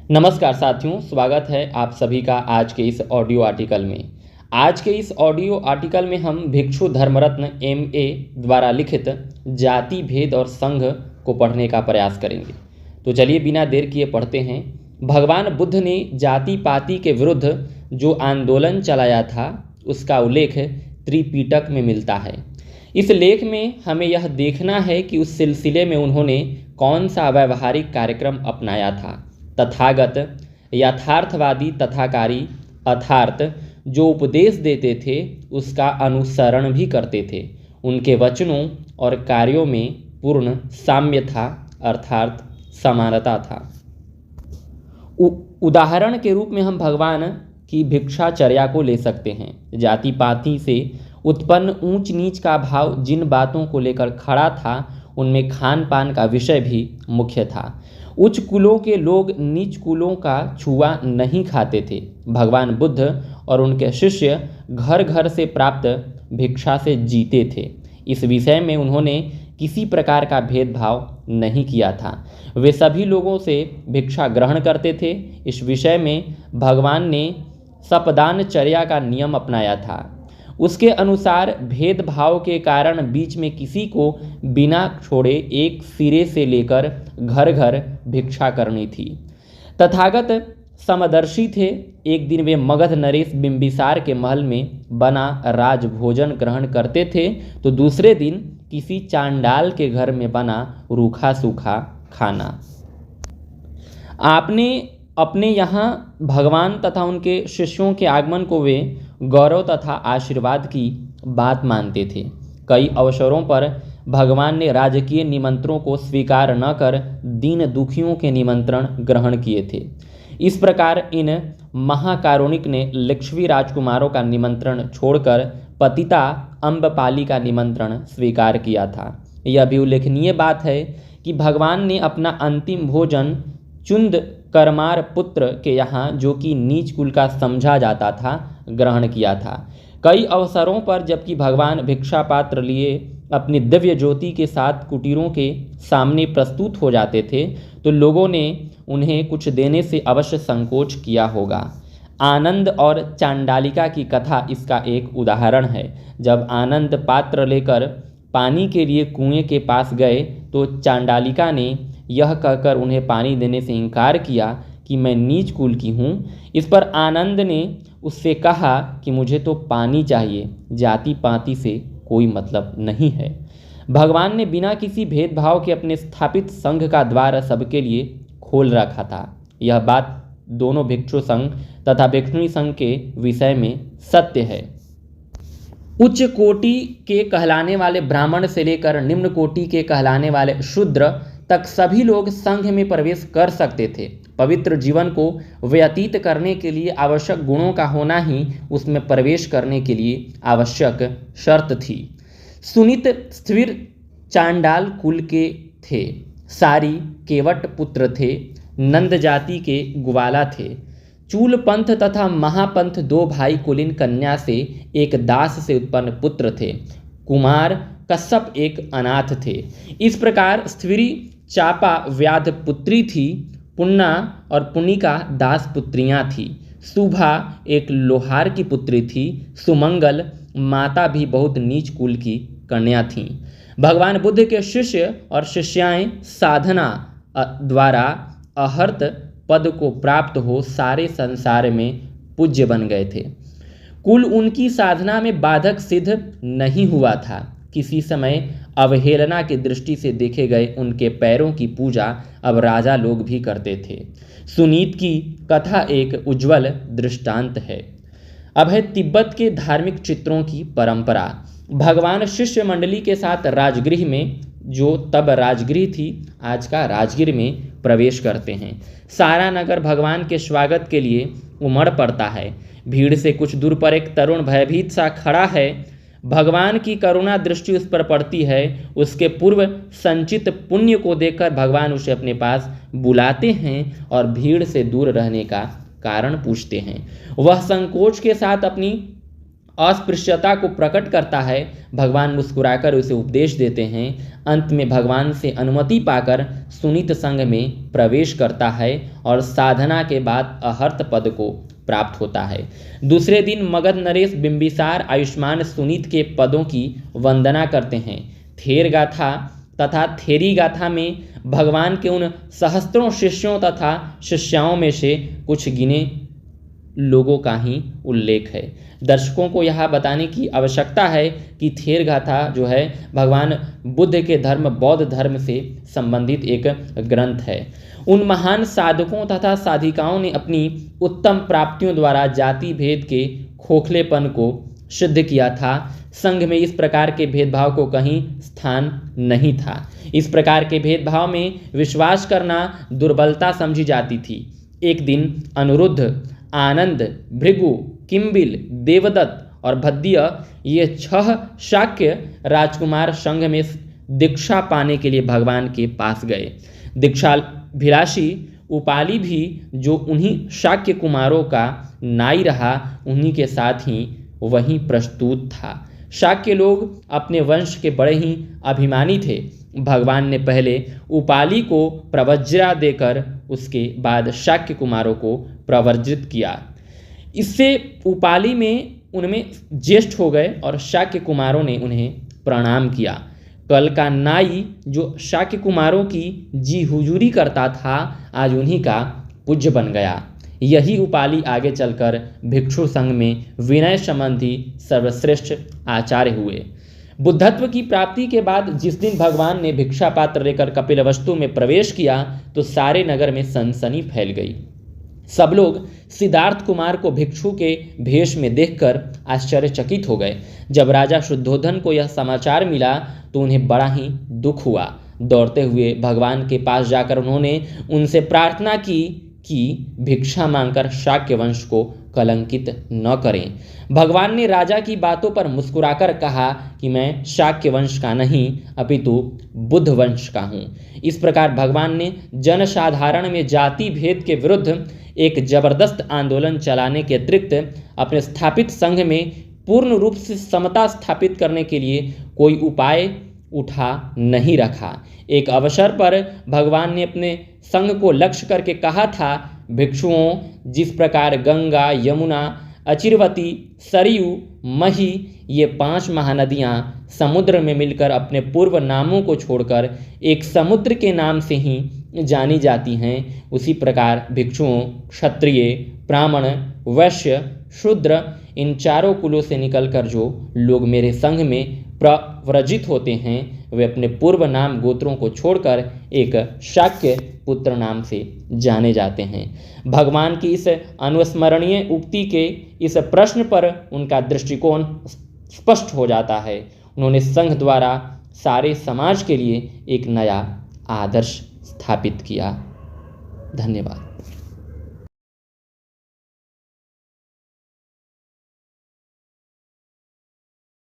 नमस्कार साथियों, स्वागत है आप सभी का आज के इस ऑडियो आर्टिकल में। आज के इस ऑडियो आर्टिकल में हम भिक्षु धर्मरत्न MA द्वारा लिखित जाति भेद और संघ को पढ़ने का प्रयास करेंगे। तो चलिए बिना देर किए पढ़ते हैं। भगवान बुद्ध ने जाति पाति के विरुद्ध जो आंदोलन चलाया था उसका उल्लेख त्रिपिटक में मिलता है। इस लेख में हमें यह देखना है कि उस सिलसिले में उन्होंने कौन सा व्यावहारिक कार्यक्रम अपनाया था। तथागत यथार्थवादी तथाकारी अर्थात जो उपदेश देते थे उसका अनुसरण भी करते थे। उनके वचनों और कार्यों में पूर्ण साम्य था अर्थात समानता था। उदाहरण के रूप में हम भगवान की भिक्षाचर्या को ले सकते हैं। जाति पाति से उत्पन्न ऊंच नीच का भाव जिन बातों को लेकर खड़ा था उनमें खान पान का विषय भी मुख्य था। उच्च कुलों के लोग नीच कुलों का छुआ नहीं खाते थे। भगवान बुद्ध और उनके शिष्य घर घर से प्राप्त भिक्षा से जीते थे। इस विषय में उन्होंने किसी प्रकार का भेदभाव नहीं किया था। वे सभी लोगों से भिक्षा ग्रहण करते थे। इस विषय में भगवान ने सपदानचर्या का नियम अपनाया था। उसके अनुसार भेदभाव के कारण बीच में किसी को बिना छोड़े एक सिरे से लेकर घर घर भिक्षा करनी थी। तथागत समदर्शी थे। एक दिन वे मगध नरेश बिंबिसार के महल में बना राजभोजन ग्रहण करते थे तो दूसरे दिन किसी चांडाल के घर में बना रूखा सूखा खाना। आपने अपने यहाँ भगवान तथा उनके शिष्यों के आगमन को वे गौरव तथा आशीर्वाद की बात मानते थे। कई अवसरों पर भगवान ने राजकीय निमंत्रणों को स्वीकार न कर दीन दुखियों के निमंत्रण ग्रहण किए थे। इस प्रकार इन महाकारुणिक ने लिच्छवी राजकुमारों का निमंत्रण छोड़कर पतिता अम्बपाली का निमंत्रण स्वीकार किया था। यह भी उल्लेखनीय बात है कि भगवान ने अपना अंतिम भोजन चुंद करमार पुत्र के यहाँ, जो कि नीच कुल का समझा जाता था, ग्रहण किया था। कई अवसरों पर जबकि भगवान भिक्षा पात्र लिए अपनी दिव्य ज्योति के साथ कुटीरों के सामने प्रस्तुत हो जाते थे तो लोगों ने उन्हें कुछ देने से अवश्य संकोच किया होगा। आनंद और चांडालिका की कथा इसका एक उदाहरण है। जब आनंद पात्र लेकर पानी के लिए कुएं के पास गए तो चांडालिका ने यह कहकर उन्हें पानी देने से इनकार किया कि मैं नीच कुल की हूँ। इस पर आनंद ने उससे कहा कि मुझे तो पानी चाहिए, जाति पाति से कोई मतलब नहीं है। भगवान ने बिना किसी भेदभाव के अपने स्थापित संघ का द्वार सबके लिए खोल रखा था। यह बात दोनों भिक्षु संघ तथा भिक्षुणी संघ के विषय में सत्य है। उच्च कोटि के कहलाने वाले ब्राह्मण से लेकर निम्न कोटि के कहलाने वाले शूद्र तक सभी लोग संघ में प्रवेश कर सकते थे। पवित्र जीवन को व्यतीत करने के लिए आवश्यक गुणों का होना ही उसमें प्रवेश करने के लिए आवश्यक शर्त थी। सुनीत स्थिर चांडाल कुल के थे। सारी केवट पुत्र थे। नंद जाति के ग्वाला थे। चूल पंथ तथा महापंथ दो भाई कुलीन कन्या से एक दास से उत्पन्न पुत्र थे। कुमार कश्यप एक अनाथ थे। इस प्रकार स्थिरी चापा व्याध पुत्री थी। पुन्ना और पुनिका दास पुत्रियां थी। सुभा एक लोहार की पुत्री थी। सुमंगल माता भी बहुत नीच कुल की कन्या थीं। भगवान बुद्ध के शिष्य और शिष्याएं साधना द्वारा अहर्त पद को प्राप्त हो सारे संसार में पूज्य बन गए थे। कुल उनकी साधना में बाधक सिद्ध नहीं हुआ था। किसी समय अवहेलना की दृष्टि से देखे गए उनके पैरों की पूजा अब राजा लोग भी करते थे। सुनीत की कथा एक उज्ज्वल दृष्टांत है। अब है तिब्बत के धार्मिक चित्रों की परंपरा। भगवान शिष्य मंडली के साथ राजगृह में, जो तब राजगृह थी, आज का राजगीर में प्रवेश करते हैं। सारा नगर भगवान के स्वागत के लिए उमड़ पड़ता है। भीड़ से कुछ दूर पर एक तरुण भयभीत सा खड़ा है। भगवान की करुणा दृष्टि उस पर पड़ती है। उसके पूर्व संचित पुण्य को देखकर भगवान उसे अपने पास बुलाते हैं और भीड़ से दूर रहने का कारण पूछते हैं। वह संकोच के साथ अपनी अस्पृश्यता को प्रकट करता है, भगवान मुस्कुराकर उसे उपदेश देते हैं। अंत में भगवान से अनुमति पाकर सुनीत संघ में प्रवेश करता है और साधना के बाद अहर्त पद को प्राप्त होता है। दूसरे दिन मगध नरेश बिंबिसार आयुष्मान सुनीत के पदों की वंदना करते हैं। थेर गाथा तथा थेरी गाथा में भगवान के उन सहस्त्रों शिष्यों तथा शिष्याओं में से कुछ गिने लोगों का ही उल्लेख है। दर्शकों को यह बताने की आवश्यकता है कि थेर गाथा जो है भगवान बुद्ध के धर्म बौद्ध धर्म से संबंधित एक ग्रंथ है। उन महान साधकों तथा साधिकाओं ने अपनी उत्तम प्राप्तियों द्वारा जाति भेद के खोखलेपन को सिद्ध किया था। संघ में इस प्रकार के भेदभाव को कहीं स्थान नहीं था। इस प्रकार के भेदभाव में विश्वास करना दुर्बलता समझी जाती थी। एक दिन अनिरुद्ध, आनंद, भृगु, किम्बिल, देवदत्त और भद्य ये 6 शाक्य राजकुमार संघ में दीक्षा पाने के लिए भगवान के पास गए। दीक्षाभिलाषी उपाली भी जो उन्हीं शाक्य कुमारों का नाई रहा, उन्हीं के साथ ही वहीं प्रस्तुत था। शाक्य लोग अपने वंश के बड़े ही अभिमानी थे। भगवान ने पहले उपाली को प्रवज्रा देकर उसके बाद शाक्य कुमारों को प्रवर्जित किया। इससे उपाली में उनमें ज्येष्ठ हो गए और शाक्य कुमारों ने उन्हें प्रणाम किया। कल का नाई जो शाक्य कुमारों की जी हुजूरी करता था, आज उन्हीं का पूज्य बन गया। यही उपाली आगे चलकर भिक्षु संघ में विनय संबंधी सर्वश्रेष्ठ आचार्य हुए। बुद्धत्व की प्राप्ति के बाद जिस दिन भगवान ने भिक्षा पात्र लेकर कपिलवस्तु में प्रवेश किया तो सारे नगर में सनसनी फैल गई। सब लोग सिद्धार्थ कुमार को भिक्षु के भेष में देखकर आश्चर्यचकित हो गए। जब राजा शुद्धोधन को यह समाचार मिला तो उन्हें बड़ा ही दुख हुआ। दौड़ते हुए भगवान के पास जाकर उन्होंने उनसे प्रार्थना की कि भिक्षा मांगकर शाक्य वंश को कलंकित न करें। भगवान ने राजा की बातों पर मुस्कुराकर कहा कि मैं शाक्य वंश का नहीं अपितु बुद्ध वंश का हूँ। इस प्रकार भगवान ने जनसाधारण में जाति भेद के विरुद्ध एक जबरदस्त आंदोलन चलाने के अतिरिक्त अपने स्थापित संघ में पूर्ण रूप से समता स्थापित करने के लिए कोई उपाय उठा नहीं रखा। एक अवसर पर भगवान ने अपने संघ को लक्ष्य करके कहा था, भिक्षुओं, जिस प्रकार गंगा, यमुना, अचिरवती, सरयू, मही ये 5 महानदियाँ समुद्र में मिलकर अपने पूर्व नामों को छोड़कर एक समुद्र के नाम से ही जानी जाती हैं, उसी प्रकार भिक्षुओं, क्षत्रिय, ब्राह्मण, वैश्य, शूद्र इन चारों कुलों से निकलकर जो लोग मेरे संघ में प्रव्रजित होते हैं वे अपने पूर्व नाम गोत्रों को छोड़कर एक शाक्य पुत्र नाम से जाने जाते हैं। भगवान की इस अनुस्मरणीय उक्ति के इस प्रश्न पर उनका दृष्टिकोण स्पष्ट हो जाता है। उन्होंने संघ द्वारा सारे समाज के लिए एक नया आदर्श स्थापित किया। धन्यवाद।